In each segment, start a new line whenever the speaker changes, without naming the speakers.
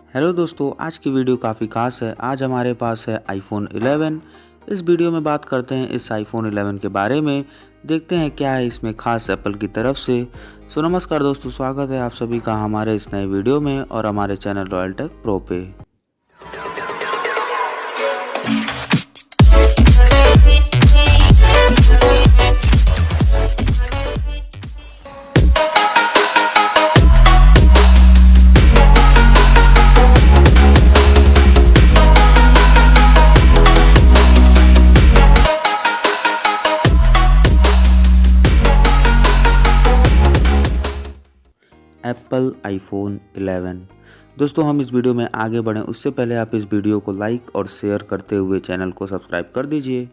Hello दोस्तों, आज की वीडियो काफ़ी खास है। आज हमारे पास है iPhone 11। इस वीडियो में बात करते हैं इस iPhone 11 के बारे में। देखते हैं क्या है इसमें खास एप्पल की तरफ से। नमस्कार दोस्तों, स्वागत है आप सभी का हमारे इस नए वीडियो में और हमारे चैनल रॉयल टेक प्रो पे। Apple iPhone 11। दोस्तों, हम इस वीडियो में आगे बढ़ें उससे पहले आप इस वीडियो को लाइक और शेयर करते हुए चैनल को सब्सक्राइब कर दीजिए।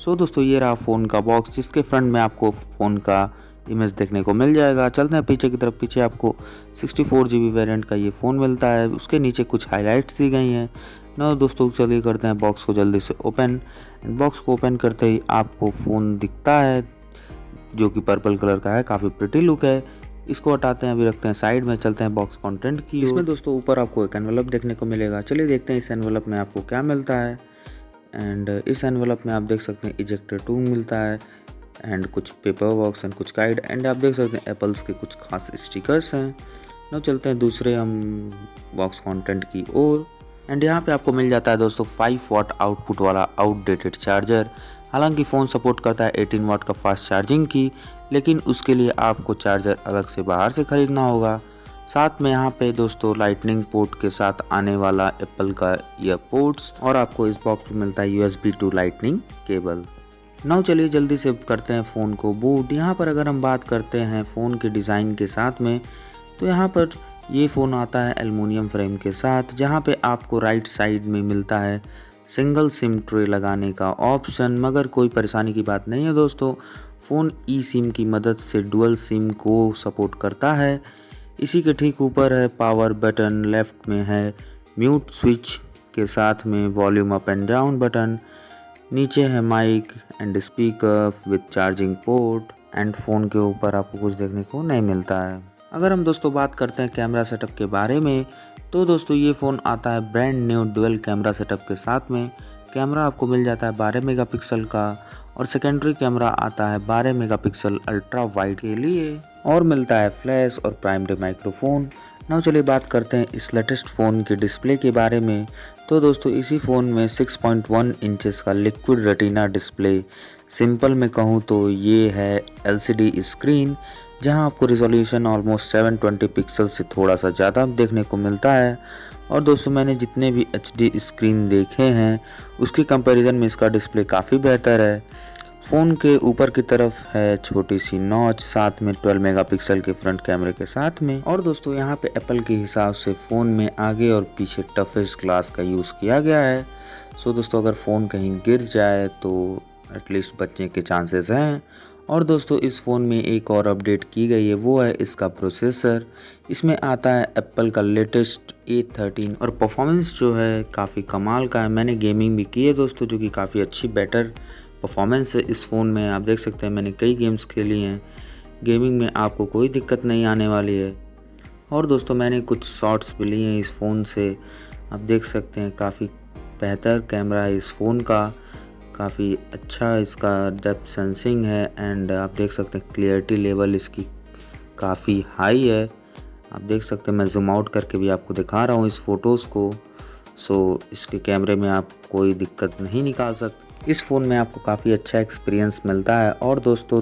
दोस्तों, ये रहा फ़ोन का बॉक्स, जिसके फ्रंट में आपको फ़ोन का इमेज देखने को मिल जाएगा। चलते हैं पीछे की तरफ। पीछे आपको 64 GB वेरिएंट का ये फ़ोन मिलता है। उसके नीचे कुछ हाइलाइट्स दी गई हैं। दोस्तों, चलिए करते हैं बॉक्स को जल्दी से ओपन। बॉक्स को ओपन करते ही आपको फ़ोन दिखता है जो कि पर्पल कलर का है, काफ़ी प्रिटी लुक है। इसको हटाते हैं, अभी रखते हैं साइड में। चलते हैं बॉक्स कंटेंट की। इसमें दोस्तों ऊपर आपको एक एनवलप देखने को मिलेगा। चलिए देखते हैं इस एनवलप में आपको क्या मिलता है। एंड इस एनवलप में आप देख सकते हैं इजेक्टर टूल मिलता है एंड कुछ पेपर बॉक्स एंड कुछ गाइड एंड आप देख सकते हैं एप्पल्स के कुछ खास स्टिकर्स हैं। now चलते हैं दूसरे हम बॉक्स कंटेंट की ओर। एंड यहाँ पे आपको मिल जाता है दोस्तों 5 वाट आउटपुट वाला आउटडेटेड चार्जर। हालांकि फ़ोन सपोर्ट करता है 18 वाट का फास्ट चार्जिंग की, लेकिन उसके लिए आपको चार्जर अलग से बाहर से ख़रीदना होगा। साथ में यहाँ पे दोस्तों लाइटनिंग पोर्ट के साथ आने वाला एप्पल का ईयरपोर्ट्स और आपको इस बॉक्स में मिलता है USB to lightning cable. Now चलिए जल्दी से करते हैं फ़ोन को बूट। यहाँ पर अगर हम बात करते हैं फ़ोन के डिज़ाइन के साथ में, तो यहाँ पर ये फ़ोन आता है एल्युमिनियम फ्रेम के साथ, जहाँ पे आपको राइट साइड में मिलता है सिंगल सिम ट्रे लगाने का ऑप्शन। मगर कोई परेशानी की बात नहीं है दोस्तों, फ़ोन ई सिम की मदद से डुअल सिम को सपोर्ट करता है। इसी के ठीक ऊपर है पावर बटन, लेफ़्ट में है म्यूट स्विच के साथ में volume up and down button, नीचे है mic and speaker with charging port and phone के ऊपर आपको कुछ देखने को नहीं मिलता है। अगर हम दोस्तों बात करते हैं कैमरा सेटअप के बारे में, तो दोस्तों ये फ़ोन आता है brand new dual camera setup के साथ में। कैमरा आपको मिल जाता है 12 मेगापिक्सल का और सेकेंडरी कैमरा आता है 12 मेगापिक्सल अल्ट्रा वाइड के लिए और मिलता है फ्लैश और प्राइमरी माइक्रोफोन। नाउ चलिए बात करते हैं इस लेटेस्ट फ़ोन के डिस्प्ले के बारे में। तो दोस्तों इसी फ़ोन में 6.1 इंचेस का लिक्विड रेटिना डिस्प्ले, सिंपल में कहूँ तो ये है LCD स्क्रीन, जहां आपको रिजोल्यूशन ऑलमोस्ट 720 पिक्सल से थोड़ा सा ज़्यादा देखने को मिलता है। और दोस्तों मैंने जितने भी HD स्क्रीन देखे हैं उसके कंपैरिजन में इसका डिस्प्ले काफ़ी बेहतर है। फ़ोन के ऊपर की तरफ है छोटी सी नॉच, साथ में 12 मेगापिक्सल के फ्रंट कैमरे के साथ में। और दोस्तों यहाँ पे एप्पल के हिसाब से फ़ोन में आगे और पीछे टफेस्ट ग्लास का यूज़ किया गया है। दोस्तों अगर फ़ोन कहीं गिर जाए तो एटलीस्ट बचने के चांसेस हैं। और दोस्तों इस फ़ोन में एक और अपडेट की गई है, वो है इसका प्रोसेसर। इसमें आता है एप्पल का लेटेस्ट A13 और परफॉर्मेंस जो है काफ़ी कमाल का है। मैंने गेमिंग भी की है दोस्तों, जो कि काफ़ी अच्छी बेटर परफॉर्मेंस है इस फ़ोन में। आप देख सकते हैं मैंने कई गेम्स खेली हैं, गेमिंग में आपको कोई दिक्कत नहीं आने वाली है। और दोस्तों मैंने कुछ शॉट्स भी लिए हैं इस फ़ोन से। आप देख सकते हैं काफ़ी बेहतर कैमरा है इस फ़ोन का, काफ़ी अच्छा इसका डेप्थ सेंसिंग है एंड आप देख सकते हैं क्लियरिटी लेवल इसकी काफ़ी हाई है। आप देख सकते हैं मैं जूम आउट करके भी आपको दिखा रहा हूँ इस फ़ोटोज़ को। इसके कैमरे में आप कोई दिक्कत नहीं निकाल सकते। इस फ़ोन में आपको काफ़ी अच्छा एक्सपीरियंस मिलता है। और दोस्तों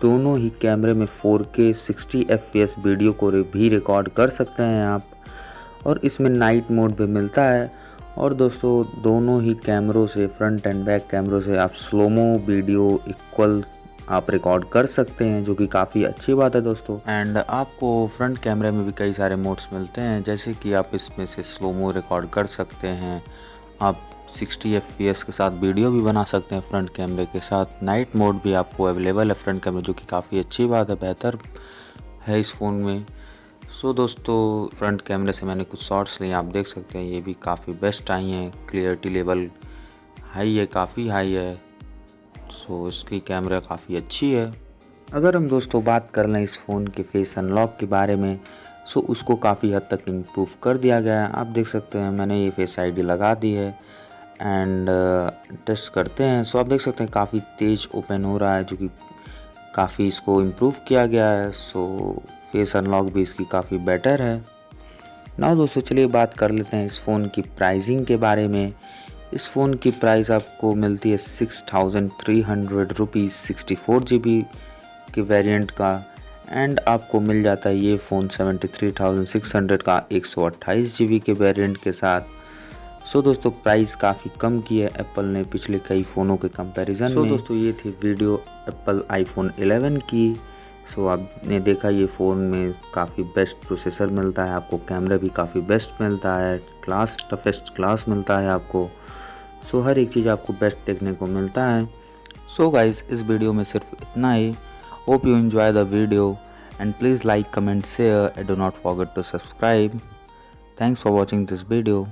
दोनों ही कैमरे में 4K 60 FPS वीडियो को भी रिकॉर्ड कर सकते हैं आप, और इसमें नाइट मोड भी मिलता है। और दोस्तों दोनों ही कैमरों से, फ्रंट एंड बैक कैमरों से आप स्लोमो वीडियो इक्वल आप रिकॉर्ड कर सकते हैं, जो कि काफ़ी अच्छी बात है दोस्तों। एंड आपको फ्रंट कैमरे में भी कई सारे मोड्स मिलते हैं, जैसे कि आप इसमें से स्लोमो रिकॉर्ड कर सकते हैं, आप 60 FPS के साथ वीडियो भी बना सकते हैं फ्रंट कैमरे के साथ। नाइट मोड भी आपको अवेलेबल है फ्रंट कैमरे, जो कि काफ़ी अच्छी बात है, बेहतर है इस फ़ोन में। दोस्तों फ्रंट कैमरे से मैंने कुछ शॉट्स लिए, आप देख सकते हैं ये भी काफ़ी बेस्ट आई हैं। क्लियरिटी लेवल हाई है, काफ़ी हाई है। इसकी कैमरा काफ़ी अच्छी है। अगर हम दोस्तों बात कर लें इस फ़ोन के फेस अनलॉक के बारे में, सो उसको काफ़ी हद तक इम्प्रूव कर दिया गया है। आप देख सकते हैं मैंने ये फेस आईडी लगा दी है एंड टेस्ट करते हैं। सो आप देख सकते हैं काफ़ी तेज़ ओपन हो रहा है, जो कि काफ़ी इसको इम्प्रूव किया गया है। सो फेस अनलॉक भी इसकी काफ़ी बेटर है। ना दोस्तों चलिए बात कर लेते हैं इस फ़ोन की प्राइसिंग के बारे में। इस फ़ोन की प्राइस आपको मिलती है 6300 रुपीज़ 64 GB के वेरिएंट का, एंड आपको मिल जाता है ये फ़ोन 73,600 का 128 GB के वेरिएंट के साथ। सो दोस्तों प्राइस काफ़ी कम की है एप्पल ने पिछले कई फ़ोनों के कंपैरिजन में। दोस्तों ये थी वीडियो एप्पल iPhone 11 की। सो आपने देखा ये फ़ोन में काफ़ी बेस्ट प्रोसेसर मिलता है आपको, कैमरा भी काफ़ी बेस्ट मिलता है, क्लास टफेस्ट क्लास मिलता है आपको। सो हर एक चीज़ आपको बेस्ट देखने को मिलता है। सो गाइस इस वीडियो में सिर्फ इतना ही। Hope you enjoy the video and please like, comment, share and do not forget to subscribe. Thanks for watching this video.